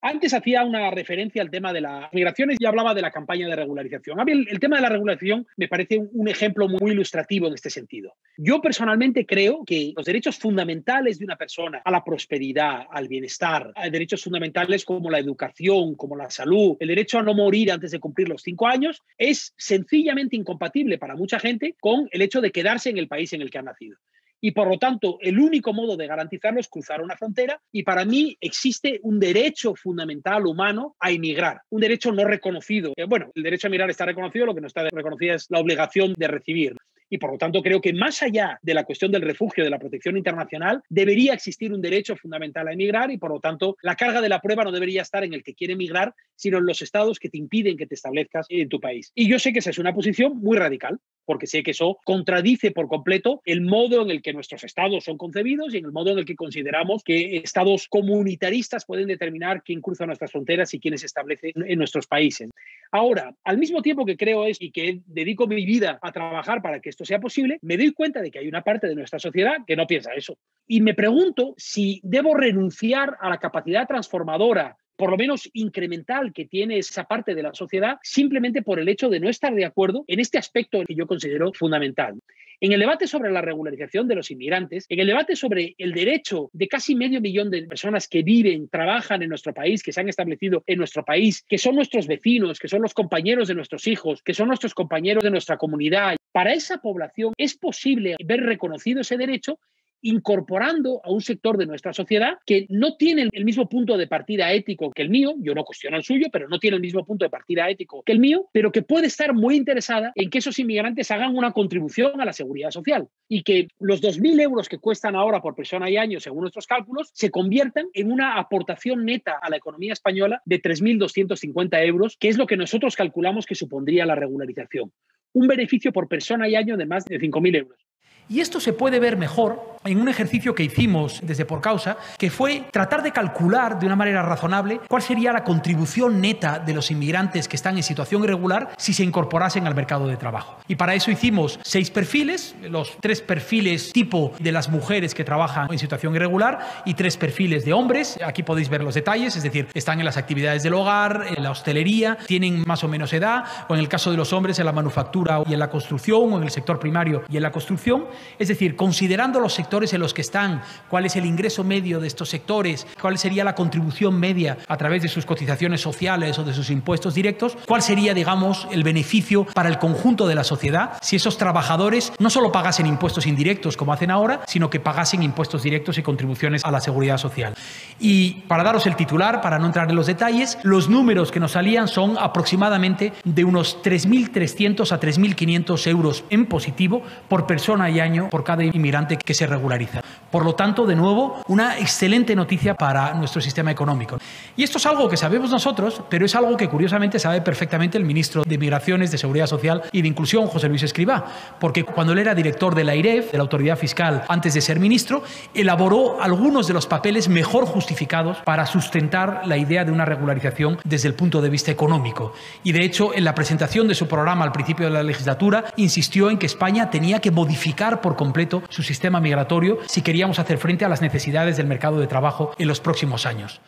Antes hacía una referencia al tema de las migraciones y hablaba de la campaña de regularización. A mí el tema de la regularización me parece un ejemplo muy ilustrativo en este sentido. Yo personalmente creo que los derechos fundamentales de una persona a la prosperidad, al bienestar, a derechos fundamentales como la educación, como la salud, el derecho a no morir antes de cumplir los 5 años, es sencillamente incompatible para mucha gente con el hecho de quedarse en el país en el que han nacido. Y por lo tanto, el único modo de garantizarlo es cruzar una frontera y para mí existe un derecho fundamental humano a emigrar, un derecho no reconocido. Bueno, el derecho a emigrar está reconocido, lo que no está reconocido es la obligación de recibir. Y por lo tanto creo que más allá de la cuestión del refugio, de la protección internacional, debería existir un derecho fundamental a emigrar y por lo tanto la carga de la prueba no debería estar en el que quiere emigrar, sino en los estados que te impiden que te establezcas en tu país. Y yo sé que esa es una posición muy radical, porque sé que eso contradice por completo el modo en el que nuestros estados son concebidos y en el modo en el que consideramos que estados comunitaristas pueden determinar quién cruza nuestras fronteras y quién se establece en nuestros países. Ahora, al mismo tiempo que creo eso y que dedico mi vida a trabajar para que esto sea posible, me doy cuenta de que hay una parte de nuestra sociedad que no piensa eso. Y me pregunto si debo renunciar a la capacidad transformadora, por lo menos incremental, que tiene esa parte de la sociedad, simplemente por el hecho de no estar de acuerdo en este aspecto que yo considero fundamental. En el debate sobre la regularización de los inmigrantes, en el debate sobre el derecho de casi 500.000 de personas que viven, trabajan en nuestro país, que se han establecido en nuestro país, que son nuestros vecinos, que son los compañeros de nuestros hijos, que son nuestros compañeros de nuestra comunidad, para esa población es posible ver reconocido ese derecho incorporando a un sector de nuestra sociedad que no tiene el mismo punto de partida ético que el mío, yo no cuestiono el suyo, pero no tiene el mismo punto de partida ético que el mío, pero que puede estar muy interesada en que esos inmigrantes hagan una contribución a la seguridad social y que los 2.000 euros que cuestan ahora por persona y año, según nuestros cálculos, se conviertan en una aportación neta a la economía española de 3.250 euros, que es lo que nosotros calculamos que supondría la regularización. Un beneficio por persona y año de más de 5.000 euros. Y esto se puede ver mejor en un ejercicio que hicimos desde Por Causa, que fue tratar de calcular de una manera razonable cuál sería la contribución neta de los inmigrantes que están en situación irregular si se incorporasen al mercado de trabajo. Y para eso hicimos 6 perfiles, los 3 perfiles tipo de las mujeres que trabajan en situación irregular y 3 perfiles de hombres. Aquí podéis ver los detalles, es decir, están en las actividades del hogar, en la hostelería, tienen más o menos edad, o en el caso de los hombres en la manufactura y en la construcción, o en el sector primario y en la construcción. Es decir, considerando los sectores en los que están, cuál es el ingreso medio de estos sectores, cuál sería la contribución media a través de sus cotizaciones sociales o de sus impuestos directos, cuál sería, digamos, el beneficio para el conjunto de la sociedad si esos trabajadores no solo pagasen impuestos indirectos como hacen ahora, sino que pagasen impuestos directos y contribuciones a la seguridad social. Y para daros el titular, para no entrar en los detalles, los números que nos salían son aproximadamente de unos 3.300 a 3.500 euros en positivo por persona y año por cada inmigrante que se regulariza. Por lo tanto, de nuevo, una excelente noticia para nuestro sistema económico. Y esto es algo que sabemos nosotros, pero es algo que curiosamente sabe perfectamente el ministro de Migraciones, de Seguridad Social y de Inclusión, José Luis Escrivá, porque cuando él era director de la AIREF, de la Autoridad Fiscal, antes de ser ministro, elaboró algunos de los papeles mejor justificados para sustentar la idea de una regularización desde el punto de vista económico. Y de hecho, en la presentación de su programa al principio de la legislatura, insistió en que España tenía que modificar por completo su sistema migratorio si queríamos hacer frente a las necesidades del mercado de trabajo en los próximos años.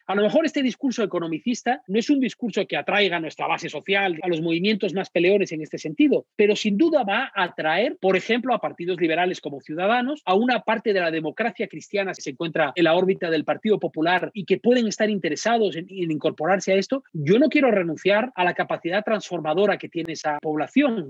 A lo mejor este discurso economicista no es un discurso que atraiga a nuestra base social, a los movimientos más peleones en este sentido, pero sin duda va a atraer, por ejemplo, a partidos liberales como Ciudadanos, a una parte de la democracia cristiana que se encuentra en la órbita del Partido Popular y que pueden estar interesados en incorporarse a esto. Yo no quiero renunciar a la capacidad transformadora que tiene esa población.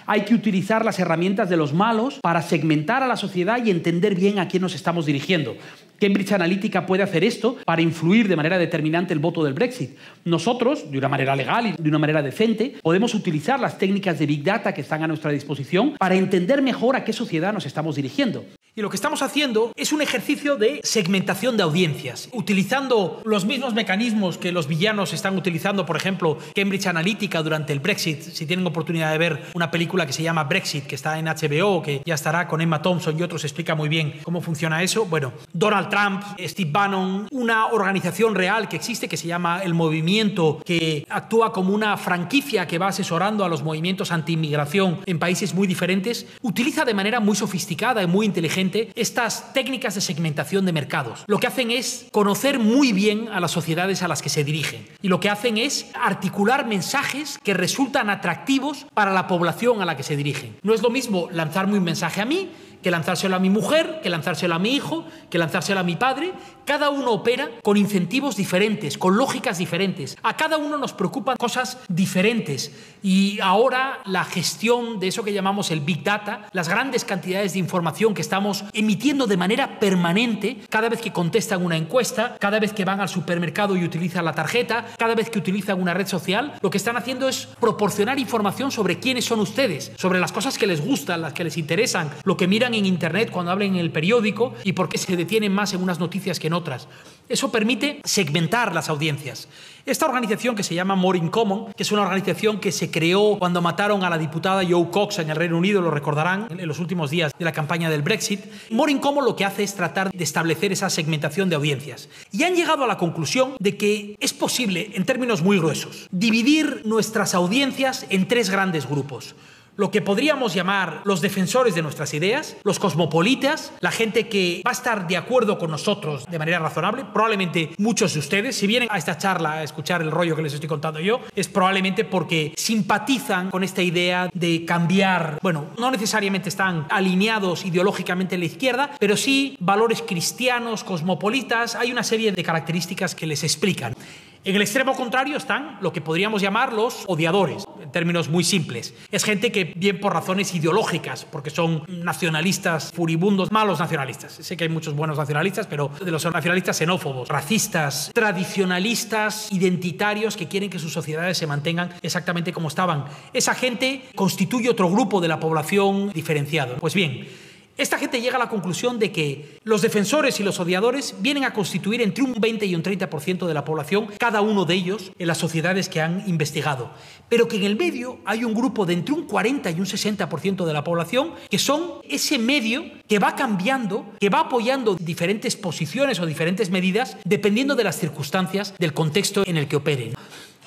Hay que utilizar las herramientas de los malos para segmentar a la sociedad y entender bien a quién nos estamos dirigiendo. Cambridge Analytica puede hacer esto para influir de manera determinante el voto del Brexit. Nosotros, de una manera legal y de una manera decente, podemos utilizar las técnicas de Big Data que están a nuestra disposición para entender mejor a qué sociedad nos estamos dirigiendo. Y lo que estamos haciendo es un ejercicio de segmentación de audiencias, utilizando los mismos mecanismos que los villanos están utilizando, por ejemplo, Cambridge Analytica durante el Brexit. Si tienen oportunidad de ver una película que se llama Brexit, que está en HBO, que ya estará con Emma Thompson y otros, explica muy bien cómo funciona eso. Bueno, Donald Trump, Steve Bannon, una organización real que existe que se llama El Movimiento, que actúa como una franquicia que va asesorando a los movimientos anti-inmigración en países muy diferentes, utiliza de manera muy sofisticada y muy inteligente estas técnicas de segmentación de mercados. Lo que hacen es conocer muy bien a las sociedades a las que se dirigen y lo que hacen es articular mensajes que resultan atractivos para la población a la que se dirigen. No es lo mismo lanzarme un mensaje a mí que lanzárselo a mi mujer, que lanzárselo a mi hijo, que lanzárselo a mi padre. Cada uno opera con incentivos diferentes, con lógicas diferentes. A cada uno nos preocupan cosas diferentes. Y ahora la gestión de eso que llamamos el Big Data, las grandes cantidades de información que estamos emitiendo de manera permanente, cada vez que contestan una encuesta, cada vez que van al supermercado y utilizan la tarjeta, cada vez que utilizan una red social, lo que están haciendo es proporcionar información sobre quiénes son ustedes, sobre las cosas que les gustan, las que les interesan, lo que miran en internet cuando hablan en el periódico y por qué se detienen más en unas noticias que en otras. Eso permite segmentar las audiencias. Esta organización que se llama More in Common, que es una organización que se creó cuando mataron a la diputada Jo Cox en el Reino Unido, lo recordarán, en los últimos días de la campaña del Brexit. More in Common lo que hace es tratar de establecer esa segmentación de audiencias. Y han llegado a la conclusión de que es posible, en términos muy gruesos, dividir nuestras audiencias en tres grandes grupos. Lo que podríamos llamar los defensores de nuestras ideas, los cosmopolitas, la gente que va a estar de acuerdo con nosotros de manera razonable. Probablemente muchos de ustedes, si vienen a esta charla a escuchar el rollo que les estoy contando yo, es probablemente porque simpatizan con esta idea de cambiar. Bueno, no necesariamente están alineados ideológicamente en la izquierda, pero sí valores cristianos, cosmopolitas. Hay una serie de características que les explican. En el extremo contrario están lo que podríamos llamar los odiadores, en términos muy simples. Es gente que, bien por razones ideológicas, porque son nacionalistas furibundos, malos nacionalistas. Sé que hay muchos buenos nacionalistas, pero de los nacionalistas xenófobos, racistas, tradicionalistas, identitarios, que quieren que sus sociedades se mantengan exactamente como estaban. Esa gente constituye otro grupo de la población diferenciado. Pues bien, esta gente llega a la conclusión de que los defensores y los odiadores vienen a constituir entre un 20 y un 30% de la población, cada uno de ellos, en las sociedades que han investigado. Pero que en el medio hay un grupo de entre un 40 y un 60% de la población que son ese medio que va cambiando, que va apoyando diferentes posiciones o diferentes medidas dependiendo de las circunstancias del contexto en el que operen.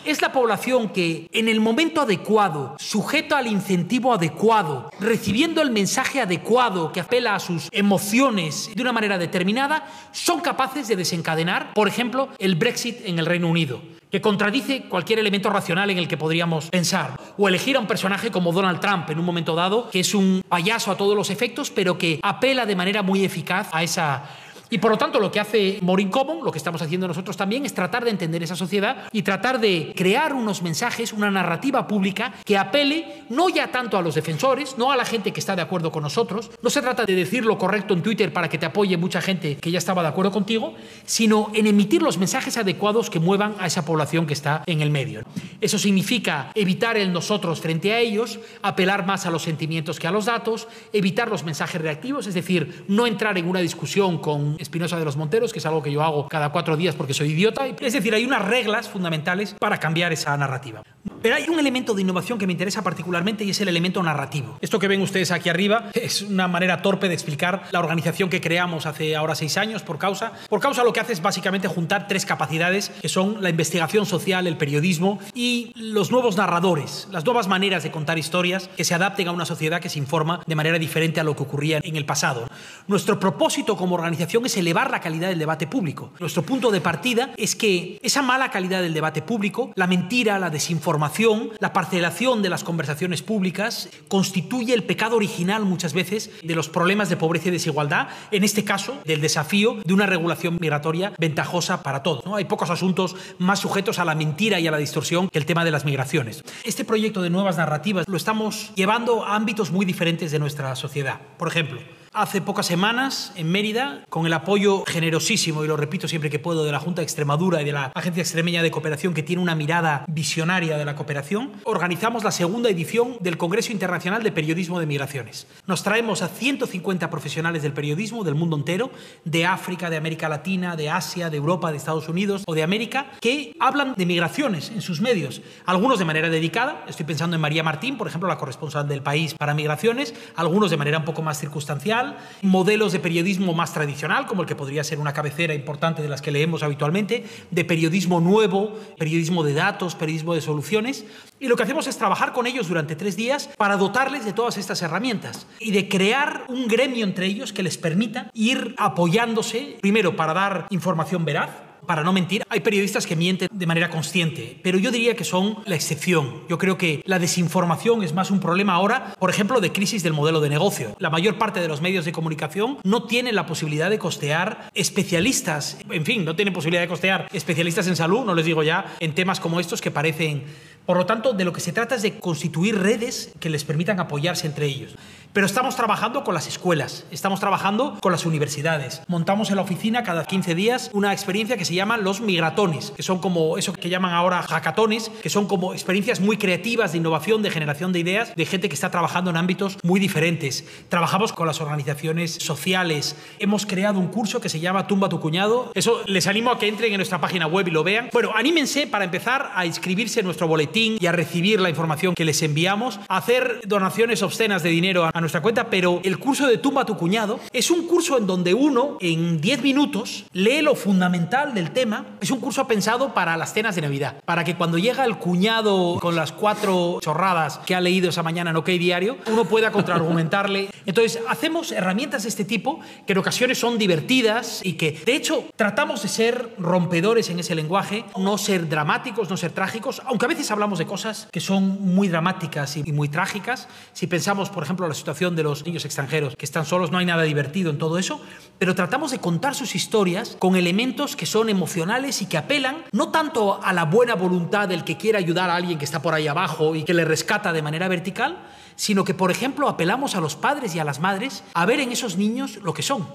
Es la población que, en el momento adecuado, sujeta al incentivo adecuado, recibiendo el mensaje adecuado que apela a sus emociones de una manera determinada, son capaces de desencadenar, por ejemplo, el Brexit en el Reino Unido, que contradice cualquier elemento racional en el que podríamos pensar. O elegir a un personaje como Donald Trump en un momento dado, que es un payaso a todos los efectos, pero que apela de manera muy eficaz a esa. Y por lo tanto lo que hace More in Common, lo que estamos haciendo nosotros también, es tratar de entender esa sociedad y tratar de crear unos mensajes, una narrativa pública que apele no ya tanto a los defensores, no a la gente que está de acuerdo con nosotros. No se trata de decir lo correcto en Twitter para que te apoye mucha gente que ya estaba de acuerdo contigo, sino en emitir los mensajes adecuados que muevan a esa población que está en el medio. Eso significa evitar el nosotros frente a ellos, apelar más a los sentimientos que a los datos, evitar los mensajes reactivos, es decir, no entrar en una discusión con Espinosa de los Monteros, que es algo que yo hago cada 4 días porque soy idiota. Es decir, hay unas reglas fundamentales para cambiar esa narrativa. Pero hay un elemento de innovación que me interesa particularmente y es el elemento narrativo. Esto que ven ustedes aquí arriba es una manera torpe de explicar la organización que creamos hace ahora 6 años, Por Causa. Por Causa lo que hace es básicamente juntar 3 capacidades, que son la investigación social, el periodismo y los nuevos narradores, las nuevas maneras de contar historias que se adapten a una sociedad que se informa de manera diferente a lo que ocurría en el pasado. Nuestro propósito como organización es elevar la calidad del debate público. Nuestro punto de partida es que esa mala calidad del debate público, la mentira, la desinformación, la parcelación de las conversaciones públicas, constituye el pecado original muchas veces de los problemas de pobreza y desigualdad, en este caso del desafío de una regulación migratoria ventajosa para todos, ¿no? Hay pocos asuntos más sujetos a la mentira y a la distorsión que el tema de las migraciones. Este proyecto de nuevas narrativas lo estamos llevando a ámbitos muy diferentes de nuestra sociedad. Por ejemplo, Hace pocas semanas, en Mérida, con el apoyo generosísimo, y lo repito siempre que puedo, de la Junta de Extremadura y de la Agencia Extremeña de Cooperación, que tiene una mirada visionaria de la cooperación, organizamos la segunda edición del Congreso Internacional de Periodismo de Migraciones. Nos traemos a 150 profesionales del periodismo del mundo entero, de África, de América Latina, de Asia, de Europa, de Estados Unidos o de América, que hablan de migraciones en sus medios. Algunos de manera dedicada, estoy pensando en María Martín, por ejemplo, la corresponsal del País para migraciones, algunos de manera un poco más circunstancial, modelos de periodismo más tradicional, como el que podría ser una cabecera importante de las que leemos habitualmente, de periodismo nuevo, periodismo de datos, periodismo de soluciones. Y lo que hacemos es trabajar con ellos durante 3 días para dotarles de todas estas herramientas y de crear un gremio entre ellos que les permita ir apoyándose, primero para dar información veraz, para no mentir. Hay periodistas que mienten de manera consciente, pero yo diría que son la excepción. Yo creo que la desinformación es más un problema ahora, por ejemplo, de crisis del modelo de negocio. La mayor parte de los medios de comunicación no tienen la posibilidad de costear especialistas, en fin, no tienen posibilidad de costear especialistas en salud, no les digo ya, en temas como estos que parecen... Por lo tanto, de lo que se trata es de constituir redes que les permitan apoyarse entre ellos. Pero estamos trabajando con las escuelas, estamos trabajando con las universidades. Montamos en la oficina cada 15 días una experiencia que se llama los migratones, que son como eso que llaman ahora hackatones, que son como experiencias muy creativas de innovación, de generación de ideas, de gente que está trabajando en ámbitos muy diferentes. Trabajamos con las organizaciones sociales. Hemos creado un curso que se llama Tumba tu cuñado. Eso les animo a que entren en nuestra página web y lo vean. Bueno, anímense para empezar a inscribirse en nuestro boletín y a recibir la información que les enviamos, a hacer donaciones obscenas de dinero a nuestra cuenta, pero el curso de Tumba tu cuñado es un curso en donde uno, en 10 minutos, lee lo fundamental del tema. Es un curso pensado para las cenas de Navidad, para que cuando llega el cuñado con las 4 chorradas que ha leído esa mañana en OK Diario, uno pueda contraargumentarle. Entonces, hacemos herramientas de este tipo que en ocasiones son divertidas y que, de hecho, tratamos de ser rompedores en ese lenguaje, no ser dramáticos, no ser trágicos, aunque a veces hablamos de cosas que son muy dramáticas y muy trágicas. Si pensamos, por ejemplo, en la situación de los niños extranjeros que están solos, no hay nada divertido en todo eso, pero tratamos de contar sus historias con elementos que son emocionales y que apelan no tanto a la buena voluntad del que quiere ayudar a alguien que está por ahí abajo y que le rescata de manera vertical, sino que, por ejemplo, apelamos a los padres y a las madres a ver en esos niños lo que son.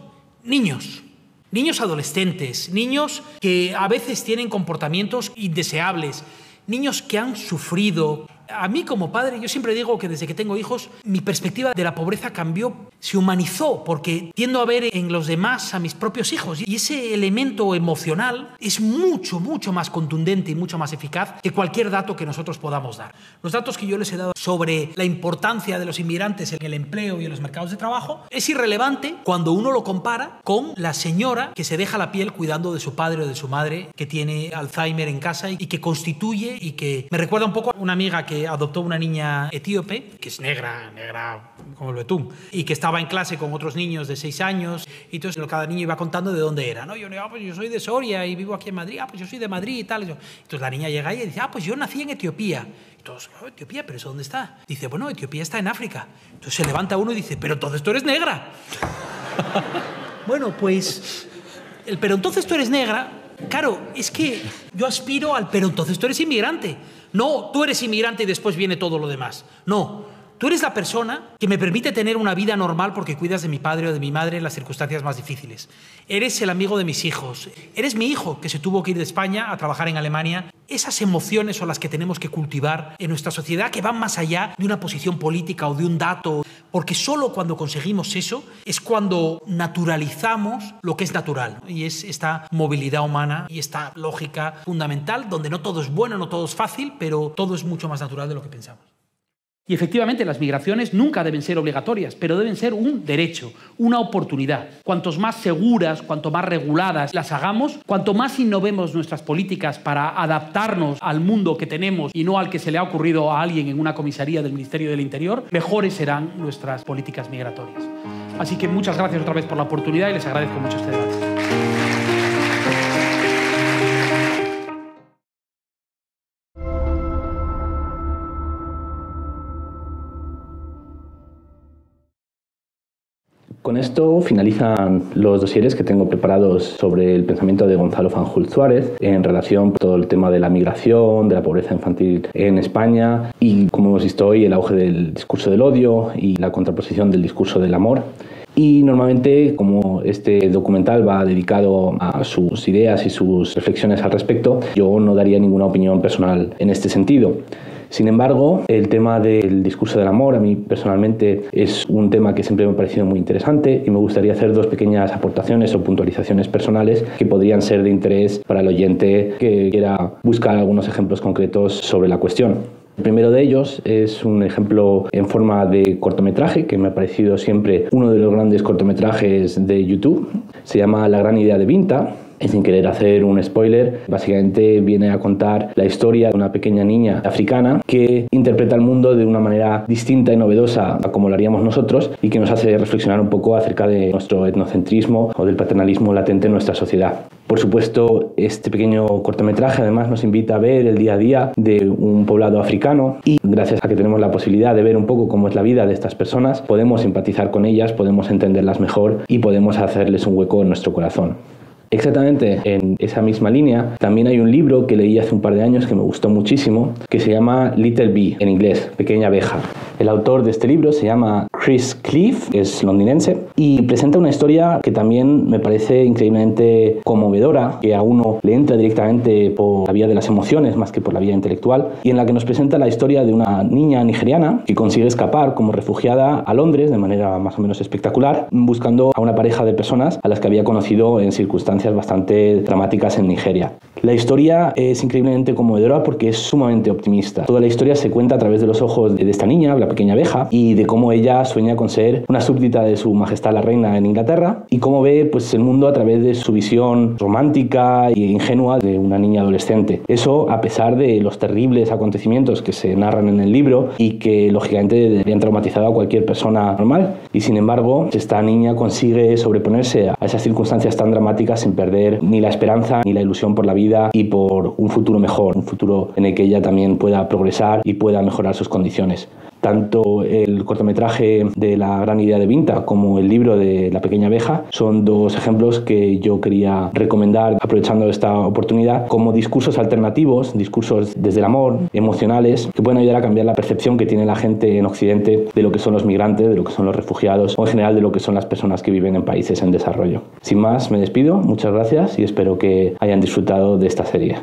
Niños adolescentes, niños que a veces tienen comportamientos indeseables, niños que han sufrido. A mí como padre, yo siempre digo que desde que tengo hijos, mi perspectiva de la pobreza cambió, se humanizó, porque tiendo a ver en los demás a mis propios hijos. Y ese elemento emocional es mucho, mucho más contundente y mucho más eficaz que cualquier dato que nosotros podamos dar. Los datos que yo les he dado sobre la importancia de los inmigrantes en el empleo y en los mercados de trabajo es irrelevante cuando uno lo compara con la señora que se deja la piel cuidando de su padre o de su madre que tiene Alzheimer en casa y que constituye y que me recuerda un poco a una amiga que adoptó una niña etíope, que es negra como el betún, y que estaba en clase con otros niños de 6 años, y entonces cada niño iba contando de dónde era, ¿no? Yo soy de Soria y vivo aquí en Madrid, pues yo soy de Madrid y tal. Entonces la niña llega ahí y dice, pues yo nací en Etiopía. Y todos, Etiopía, ¿pero eso dónde está? Dice, bueno, Etiopía está en África. Entonces se levanta uno y dice, pero entonces tú eres negra. Bueno, pues, pero entonces tú eres negra. Claro, es que yo aspiro al pero entonces tú eres inmigrante. No, tú eres inmigrante y después viene todo lo demás. No, tú eres la persona que me permite tener una vida normal porque cuidas de mi padre o de mi madre en las circunstancias más difíciles. Eres el amigo de mis hijos. Eres mi hijo que se tuvo que ir de España a trabajar en Alemania. Esas emociones son las que tenemos que cultivar en nuestra sociedad, que van más allá de una posición política o de un dato, porque solo cuando conseguimos eso es cuando naturalizamos lo que es natural, y es esta movilidad humana y esta lógica fundamental donde no todo es bueno, no todo es fácil, pero todo es mucho más natural de lo que pensamos. Y efectivamente las migraciones nunca deben ser obligatorias, pero deben ser un derecho, una oportunidad. Cuantos más seguras, cuanto más reguladas las hagamos, cuanto más innovemos nuestras políticas para adaptarnos al mundo que tenemos y no al que se le ha ocurrido a alguien en una comisaría del Ministerio del Interior, mejores serán nuestras políticas migratorias. Así que muchas gracias otra vez por la oportunidad y les agradezco mucho este debate. Con esto finalizan los dosieres que tengo preparados sobre el pensamiento de Gonzalo Fanjul Suárez en relación con todo el tema de la migración, de la pobreza infantil en España y, como hemos visto hoy, el auge del discurso del odio y la contraposición del discurso del amor. Y normalmente, como este documental va dedicado a sus ideas y sus reflexiones al respecto, yo no daría ninguna opinión personal en este sentido. Sin embargo, el tema del discurso del amor a mí personalmente es un tema que siempre me ha parecido muy interesante y me gustaría hacer dos pequeñas aportaciones o puntualizaciones personales que podrían ser de interés para el oyente que quiera buscar algunos ejemplos concretos sobre la cuestión. El primero de ellos es un ejemplo en forma de cortometraje que me ha parecido siempre uno de los grandes cortometrajes de YouTube. Se llama La gran idea de Vinta. Y sin querer hacer un spoiler, básicamente viene a contar la historia de una pequeña niña africana que interpreta el mundo de una manera distinta y novedosa a como lo haríamos nosotros y que nos hace reflexionar un poco acerca de nuestro etnocentrismo o del paternalismo latente en nuestra sociedad. Por supuesto, este pequeño cortometraje además nos invita a ver el día a día de un poblado africano y gracias a que tenemos la posibilidad de ver un poco cómo es la vida de estas personas, podemos simpatizar con ellas, podemos entenderlas mejor y podemos hacerles un hueco en nuestro corazón. Exactamente en esa misma línea, también hay un libro que leí hace un par de años que me gustó muchísimo, que se llama Little Bee, en inglés, Pequeña Abeja. El autor de este libro se llama Chris Cliff, es londinense, y presenta una historia que también me parece increíblemente conmovedora, que a uno le entra directamente por la vía de las emociones más que por la vía intelectual, y en la que nos presenta la historia de una niña nigeriana que consigue escapar como refugiada a Londres de manera más o menos espectacular, buscando a una pareja de personas a las que había conocido en circunstancias bastante dramáticas en Nigeria. La historia es increíblemente conmovedora porque es sumamente optimista. Toda la historia se cuenta a través de los ojos de esta niña, la pequeña abeja, y de cómo ella sueña con ser una súbdita de su majestad la reina en Inglaterra y cómo ve el mundo a través de su visión romántica e ingenua de una niña adolescente. Eso a pesar de los terribles acontecimientos que se narran en el libro y que lógicamente deberían traumatizar a cualquier persona normal. Y sin embargo, esta niña consigue sobreponerse a esas circunstancias tan dramáticas sin perder ni la esperanza ni la ilusión por la vida y por un futuro mejor, un futuro en el que ella también pueda progresar y pueda mejorar sus condiciones. Tanto el cortometraje de La gran idea de Vinta como el libro de La pequeña abeja son dos ejemplos que yo quería recomendar aprovechando esta oportunidad como discursos alternativos, discursos desde el amor, emocionales, que pueden ayudar a cambiar la percepción que tiene la gente en Occidente de lo que son los migrantes, de lo que son los refugiados o en general de lo que son las personas que viven en países en desarrollo. Sin más, me despido, muchas gracias y espero que hayan disfrutado de esta serie.